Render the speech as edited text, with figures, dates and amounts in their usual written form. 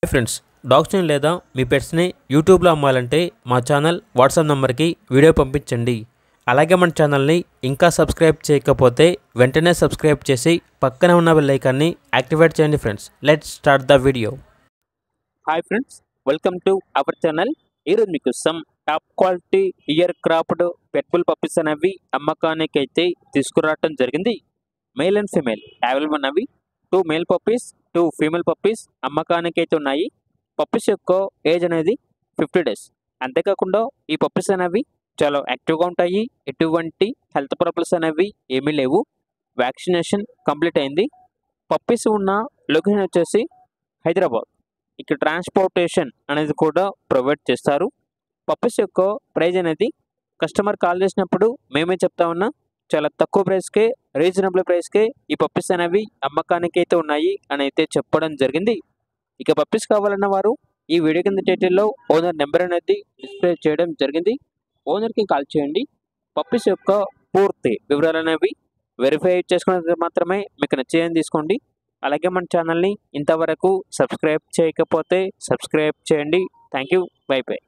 Friends, డాగ్స్ని లేదా మీ పెట్స్ని యూట్యూబ్లో అమ్మాలంటే మా ఛానల్ వాట్సాప్ నెంబర్కి వీడియో పంపించండి. అలాగే మన ఛానల్ని ఇంకా సబ్స్క్రైబ్ చేయకపోతే వెంటనే సబ్స్క్రైబ్ చేసి పక్కనే ఉన్న బెల్ ఐకాన్ని యాక్టివేట్ చేయండి. Friends, let's start the video. Hi friends, welcome to our channel. ఈరోజు మీకు some top quality ear cropped pitbull puppies అనేవి అమ్మకానికి అయితే తీసుకురావడం జరిగింది. మేల్ అండ్ ఫీమేల్ అవైలబుల్ ఉన్నవి. 2 మేల్ పప్పీస్ 2 ఫీమేల్ పప్పీస్ అమ్మకానికి అయితే ఉన్నాయి. పప్పీస్ యొక్క ఏజ్ అనేది 50 డేస్. అంతేకాకుండా ఈ పప్పీస్ అనేవి చాలా యాక్టివ్గా ఉంటాయి. ఎటువంటి హెల్త్ ప్రాబ్లమ్స్ అనేవి ఏమీ లేవు. వ్యాక్సినేషన్ కంప్లీట్ అయింది. పప్పీస్ ఉన్న లొకేషన్ వచ్చేసి హైదరాబాద్. ఇక్కడ ట్రాన్స్పోర్టేషన్ అనేది కూడా ప్రొవైడ్ చేస్తారు. పప్పీస్ యొక్క ప్రైజ్ అనేది కస్టమర్ కాల్ చేసినప్పుడు మేమే చెప్తా ఉన్నా, చాలా తక్కువ ప్రైస్కే, రీజనబుల్ ప్రైస్కే ఈ పప్పీస్ అనేవి అమ్మకానికి అయితే ఉన్నాయి అని అయితే చెప్పడం జరిగింది. ఇక పప్పీస్ కావాలన్న వారు ఈ వీడియో కింద టైటిల్లో ఓనర్ నెంబర్ అనేది డిస్ప్లే చేయడం జరిగింది. ఓనర్కి కాల్ చేయండి. పప్పీస్ యొక్క పూర్తి వివరాలు అనేవి వెరిఫై చేసుకున్నది మాత్రమే మీకు నచ్చేయని తీసుకోండి. అలాగే మన ఛానల్ని ఇంతవరకు సబ్స్క్రైబ్ చేయకపోతే సబ్స్క్రైబ్ చేయండి. Thank you. By by.